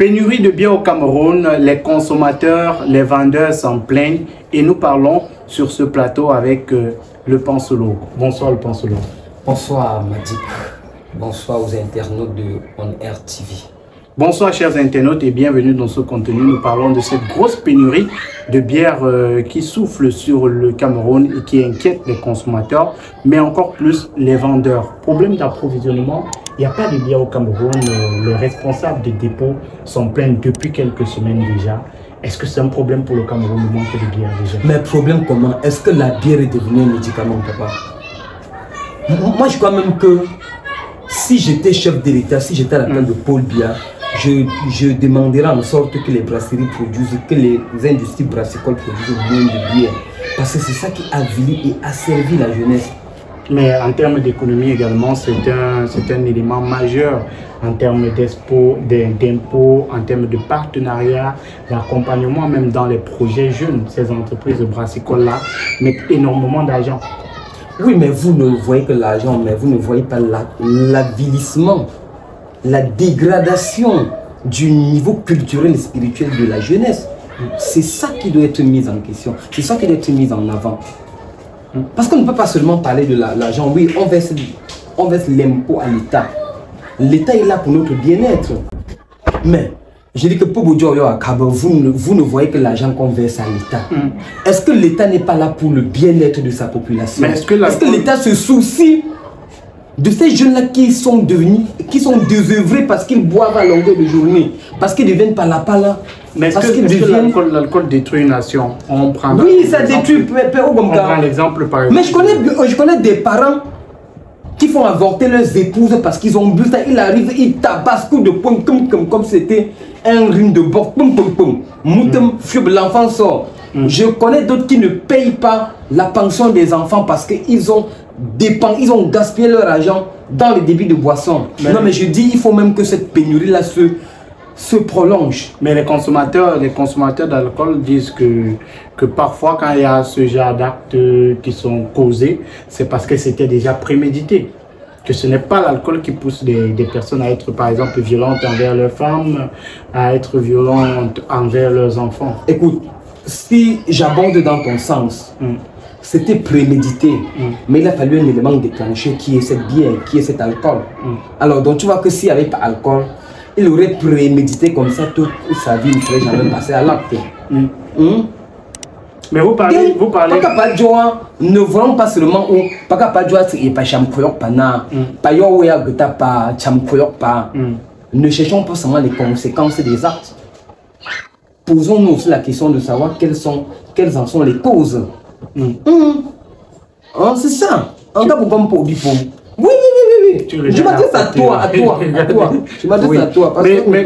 Pénurie de bière au Cameroun, les consommateurs, les vendeurs s'en plaignent et nous parlons sur ce plateau avec le Pansolo. Bonsoir le Pansolo. Bonsoir Madik, bonsoir aux internautes de On Air TV. Bonsoir chers internautes et bienvenue dans ce contenu. Nous parlons de cette grosse pénurie de bière qui souffle sur le Cameroun et qui inquiète les consommateurs, mais encore plus les vendeurs. Problème d'approvisionnement, il n'y a pas de bière au Cameroun. Les responsables des dépôts s'en plaignent depuis quelques semaines déjà. Est-ce que c'est un problème pour le Cameroun, le manque de bière déjà? Mais problème comment? Est-ce que la bière est devenue un médicament, papa? Moi je crois même que si j'étais chef de l'État, si j'étais à la place de Paul Biya, je demanderais en sorte que les brasseries produisent, que les industries brassicoles produisent moins de bière. Parce que c'est ça qui avilit et asservit la jeunesse. Mais en termes d'économie également, c'est un élément majeur en termes d'impôts, en termes de partenariat, d'accompagnement, même dans les projets jeunes. Ces entreprises brassicoles-là mettent énormément d'argent. Oui, mais vous ne voyez que l'argent, mais vous ne voyez pas l'avilissement, la dégradation du niveau culturel et spirituel de la jeunesse. C'est ça qui doit être mis en question, c'est ça qui doit être mis en avant. Parce qu'on ne peut pas seulement parler de l'argent. Oui, on verse l'impôt à l'État. L'État est là pour notre bien-être. Mais, je dis que pour vous ne voyez que l'argent qu'on verse à l'État. Est-ce que l'État n'est pas là pour le bien-être de sa population? Est-ce que l'État se soucie de ces jeunes-là qui sont désœuvrés parce qu'ils boivent à longueur de journée, parce qu'ils deviennent pas là. Mais est-ce que l'alcool détruit une nation? Oui, ça détruit. On prend l'exemple par exemple. Mais je connais des parents qui font avorter leurs épouses parce qu'ils ont bu ça. Ils arrivent, ils tabassent coup de poing comme c'était un ring de boxe. L'enfant sort. Je connais d'autres qui ne payent pas la pension des enfants parce qu'ils ont gaspillé leur argent dans les débits de boissons. Non, mais je dis, il faut même que cette pénurie-là se prolonge. Mais les consommateurs d'alcool disent que parfois quand il y a ce genre d'actes qui sont causés, c'est parce que c'était déjà prémédité. Que ce n'est pas l'alcool qui pousse des personnes à être par exemple violentes envers leurs femmes, à être violentes envers leurs enfants. Écoute, si j'abonde dans ton sens, c'était prémédité, mais il a fallu un élément déclenché qui est cette bière, qui est cet alcool. Alors donc tu vois que s'il n'y avait pas d'alcool, il aurait prémédité comme ça toute sa vie, il ne serait jamais passé à l'acte. Mais vous parlez... Ne voyons pas seulement où ne cherchons pas seulement les conséquences des actes. Posons-nous aussi la question de savoir quelles en sont les causes. C'est ça. En cas pour oui. Je m'adresse à toi. Je m'adresse à toi. Mais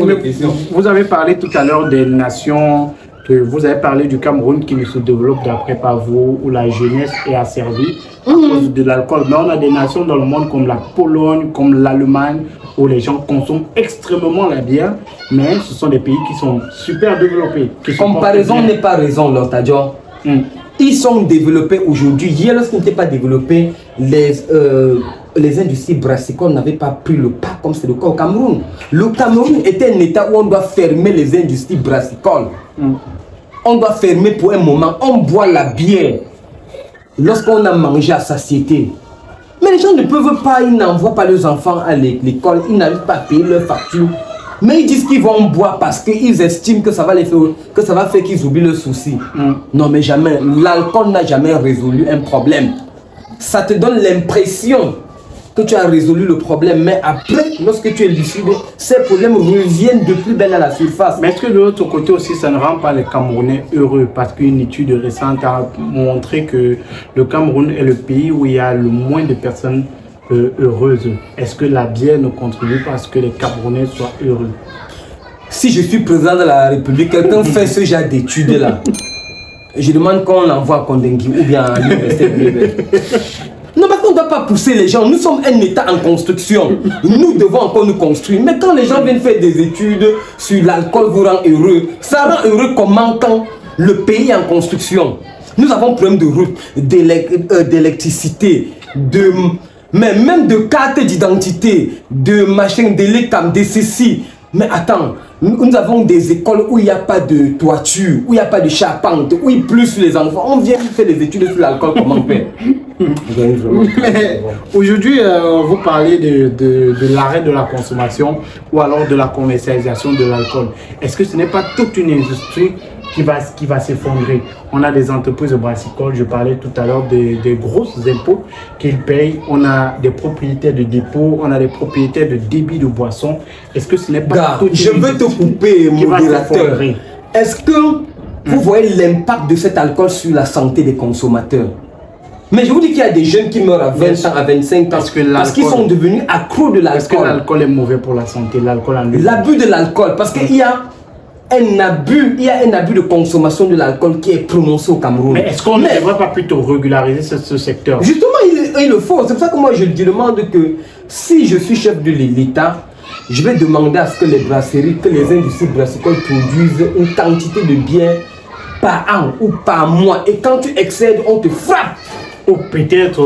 vous avez parlé tout à l'heure des nations, vous avez parlé du Cameroun qui ne se développe d'après pas vous, où la jeunesse est asservie à cause de l'alcool. Mais on a des nations dans le monde comme la Pologne, comme l'Allemagne, où les gens consomment extrêmement la bière, mais ce sont des pays qui sont super développés. Comparaison n'est pas raison, Lortadjo. Ils sont développés aujourd'hui. Hier, lorsqu'ils n'étaient pas développés, les industries brassicoles n'avaient pas pris le pas comme c'est le cas au Cameroun. Le Cameroun était un état où on doit fermer les industries brassicoles. On doit fermer pour un moment. On boit la bière lorsqu'on a mangé à satiété. Mais les gens ne peuvent pas, ils n'envoient pas leurs enfants à l'école, ils n'arrivent pas à payer leurs factures. Mais ils disent qu'ils vont boire parce qu'ils estiment que ça va faire qu'ils oublient leurs soucis. Non mais jamais, l'alcool n'a jamais résolu un problème. Ça te donne l'impression que tu as résolu le problème, mais après, lorsque tu es lucide, ces problèmes reviennent de plus belle à la surface. Mais est-ce que de l'autre côté aussi, ça ne rend pas les Camerounais heureux? Parce qu'une étude récente a montré que le Cameroun est le pays où il y a le moins de personnes heureuses. Est-ce que la bière ne contribue pas à ce que les Camerounais soient heureux? Si je suis président de la République, quelqu'un fait ce genre d'études-là, je demande qu'on l'envoie à Kondengui ou bien à l'université de Liège. Non, parce qu'on ne doit pas pousser les gens. Nous sommes un État en construction. Nous devons encore nous construire. Mais quand les gens viennent faire des études sur l'alcool vous rend heureux, ça rend heureux comment quand le pays est en construction? Nous avons problème de route, d'électricité, même de carte d'identité, de machin, de l'ECAM, de ceci. Mais attends, nous avons des écoles où il n'y a pas de toiture, où il n'y a pas de charpente, où il pleut sur les enfants. On vient faire des études sur l'alcool, comment faire? Aujourd'hui, vous parlez de l'arrêt de la consommation ou alors de la commercialisation de l'alcool. Est-ce que ce n'est pas toute une industrie qui va s'effondrer? On a des entreprises de brassicole, je parlais tout à l'heure des grosses impôts qu'ils payent. On a des propriétaires de dépôts, on a des propriétaires de débits de boissons. Est-ce que ce n'est pas toute je veux te couper, modérateur. Est-ce que vous voyez l'impact de cet alcool sur la santé des consommateurs? Mais je vous dis qu'il y a des jeunes qui meurent à 20 ans, à 25 ans, parce qu'ils sont devenus accros de l'alcool. Est-ce que l'alcool est mauvais pour la santé? L'abus de l'alcool, parce qu'il y a un abus, de consommation de l'alcool qui est prononcé au Cameroun. Mais est-ce qu'on ne devrait pas plutôt régulariser ce secteur? Justement, il le faut. C'est pour ça que moi je demande que si je suis chef de l'État, je vais demander à ce que les brasseries, que les industries brassicoles produisent une quantité de biens par an ou par mois. Et quand tu excèdes, on te frappe. Ou peut-être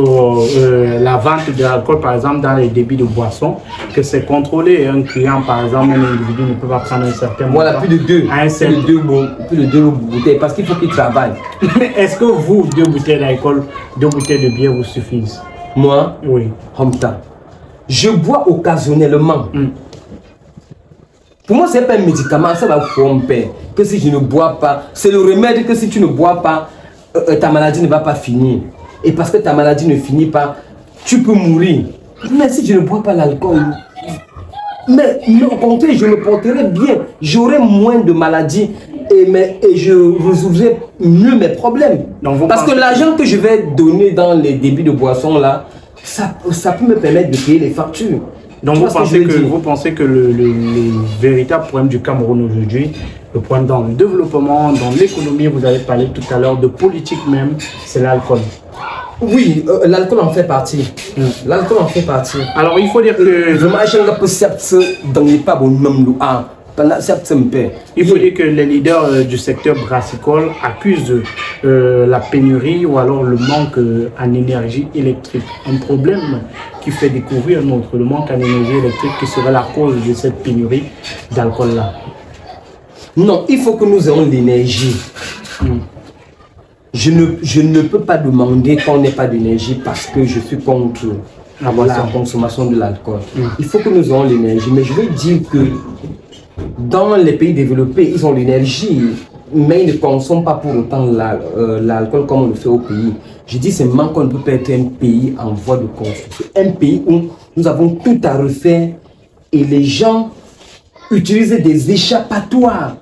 la vente de l'alcool, par exemple, dans les débits de boissons, que c'est contrôlé. Un client, par exemple, un individu ne peut pas prendre un certain montant. Voilà, plus de deux bouteilles, parce qu'il faut qu'il travaille. Mais est-ce que vous, 2 bouteilles d'alcool, 2 bouteilles de bière vous suffisent? Moi, oui. Hamta, je bois occasionnellement. Pour moi, ce n'est pas un médicament, ça va tromper. Que si je ne bois pas, c'est le remède que si tu ne bois pas, ta maladie ne va pas finir. Et parce que ta maladie ne finit pas, tu peux mourir. Mais si je ne bois pas l'alcool, mais au contraire, je me porterai bien. J'aurai moins de maladies et je résoudrai mieux mes problèmes. Parce que l'argent que je vais donner dans les débits de boissons là, ça peut me permettre de payer les factures. Donc vous pensez que le véritable problème du Cameroun aujourd'hui, le problème dans le développement, dans l'économie, vous avez parlé tout à l'heure de politique même, c'est l'alcool. Oui, l'alcool en fait partie. L'alcool en fait partie. Alors il faut dire que... Il faut dire que les leaders du secteur brassicole accusent la pénurie ou alors le manque en énergie électrique. Un problème qui fait découvrir le manque en énergie électrique qui serait la cause de cette pénurie d'alcool-là. Non, il faut que nous ayons l'énergie. Je ne peux pas demander qu'on n'ait pas d'énergie parce que je suis contre la consommation de l'alcool. Il faut que nous ayons l'énergie. Mais je veux dire que dans les pays développés, ils ont l'énergie, mais ils ne consomment pas pour autant l'alcool comme on le fait au pays. Je dis seulement qu'on ne peut pas être un pays en voie de construction. Un pays où nous avons tout à refaire et les gens utilisent des échappatoires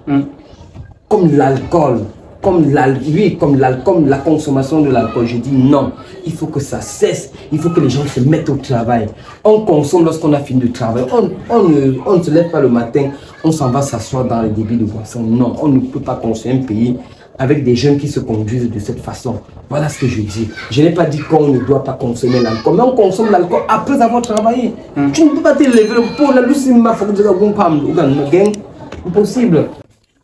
comme l'alcool. Comme la consommation de l'alcool. Je dis non, il faut que ça cesse, il faut que les gens se mettent au travail. On consomme lorsqu'on a fini de travailler, on ne se lève pas le matin, on s'en va s'asseoir dans les débits de boissons. Non, on ne peut pas construire un pays avec des jeunes qui se conduisent de cette façon. Voilà ce que je dis. Je n'ai pas dit qu'on ne doit pas consommer l'alcool, mais on consomme l'alcool après avoir travaillé. Tu ne peux pas te lever pour la lucie, impossible.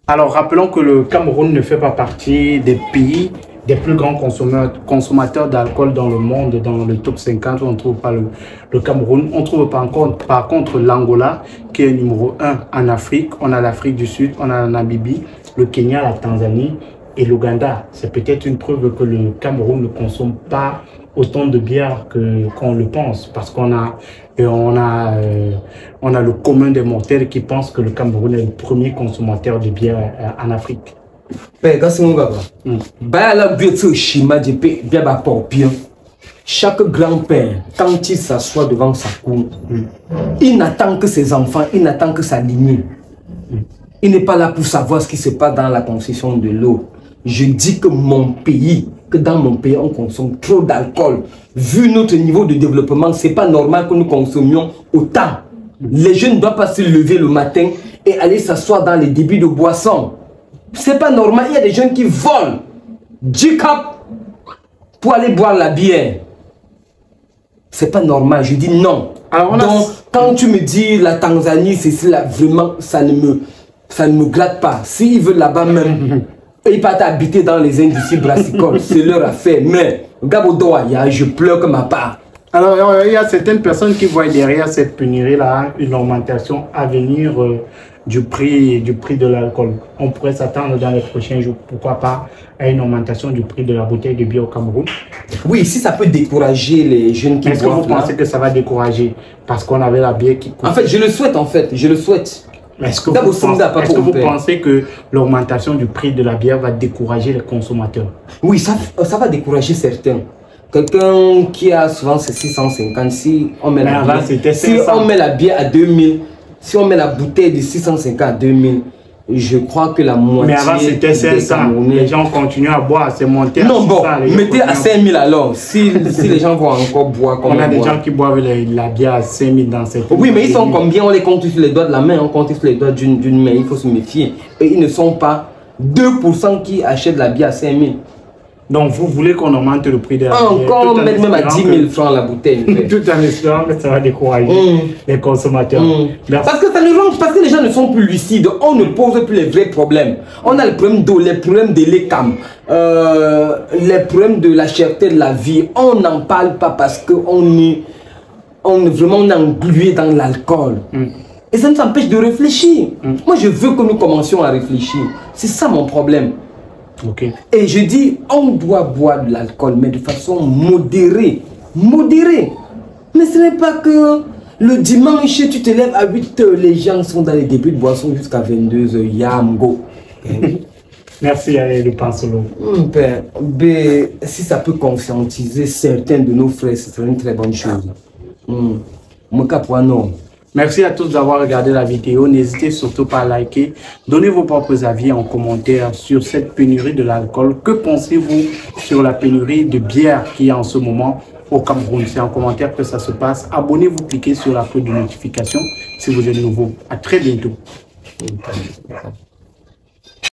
Alors, rappelons que le Cameroun ne fait pas partie des pays des plus grands consommateurs d'alcool dans le monde. Dans le top 50, on ne trouve pas le Cameroun. On trouve par contre l'Angola, qui est numéro 1 en Afrique. On a l'Afrique du Sud, on a la Namibie, le Kenya, la Tanzanie et l'Ouganda. C'est peut-être une preuve que le Cameroun ne consomme pas autant de bière qu'on le pense. Parce qu'on a le commun des mortels qui pense que le Cameroun est le premier consommateur de bière en Afrique. Chaque grand-père, quand il s'assoit devant sa cour, il n'attend que ses enfants, il n'attend que sa lignée. Il n'est pas là pour savoir ce qui se passe dans la concession de l'eau. Je dis que dans mon pays, on consomme trop d'alcool. Vu notre niveau de développement, c'est pas normal que nous consommions autant. Les jeunes ne doivent pas se lever le matin et aller s'asseoir dans les débits de boissons. C'est pas normal. Il y a des jeunes qui volent 10 cups pour aller boire la bière. C'est pas normal. Je dis non. Alors donc, quand tu me dis la Tanzanie, c'est cela, vraiment, ça ne me glatte pas. S'ils veulent là-bas même, ils partent habiter dans les industries brassicoles. C'est leur affaire. Mais, Gabodoa, je pleure que ma part. Alors, il y a certaines personnes qui voient derrière cette pénurie-là une augmentation à venir du prix de l'alcool. On pourrait s'attendre dans les prochains jours, pourquoi pas, à une augmentation du prix de la bouteille de bière au Cameroun. Oui, si ça peut décourager les jeunes qui boivent. Est-ce que vous pensez que ça va décourager parce qu'on avait la bière qui coûte? En fait, je le souhaite, je le souhaite. Est-ce que vous pensez que l'augmentation du prix de la bière va décourager les consommateurs? Oui, ça va décourager certains. Quelqu'un qui a souvent ses 650, si on met la bière à 2000, si on met la bouteille de 650 à 2000, je crois que la moitié... Mais avant c'était 500, les gens continuent à boire, c'est monté à 600. Non, bon, mettez à 5000 alors, si les gens vont encore boire comme on a des gens qui boivent la bière à 5000 dans cette... Oui, mais ils sont combien? On les compte sur les doigts de la main, on compte sur les doigts d'une main, il faut se méfier. Et ils ne sont pas 2% qui achètent la bière à 5000. Donc vous voulez qu'on augmente le prix de la bière? Encore même à 10 000 francs la bouteille. Tout en espérant que ça va décourager les consommateurs. Parce que ça ne range, parce que les gens ne sont plus lucides. On ne pose plus les vrais problèmes. On a le problème d'eau, les problèmes de l'ECAM, les problèmes de la cherté de la vie. On n'en parle pas parce qu'on est vraiment englué dans l'alcool. Et ça nous empêche de réfléchir. Moi, je veux que nous commencions à réfléchir. C'est ça mon problème. Et je dis, on doit boire de l'alcool, mais de façon modérée. Modérée. Mais ce n'est pas que le dimanche, tu te lèves à 8 h, les gens sont dans les débuts de boisson jusqu'à 22 h. Yamgo. Merci, le Pansolo. Si ça peut conscientiser certains de nos frères, ce serait une très bonne chose. Merci à tous d'avoir regardé la vidéo. N'hésitez surtout pas à liker. Donnez vos propres avis en commentaire sur cette pénurie de l'alcool. Que pensez-vous sur la pénurie de bière qu'il y a en ce moment au Cameroun? C'est en commentaire que ça se passe. Abonnez-vous, cliquez sur la cloche de notification si vous êtes nouveau. À très bientôt.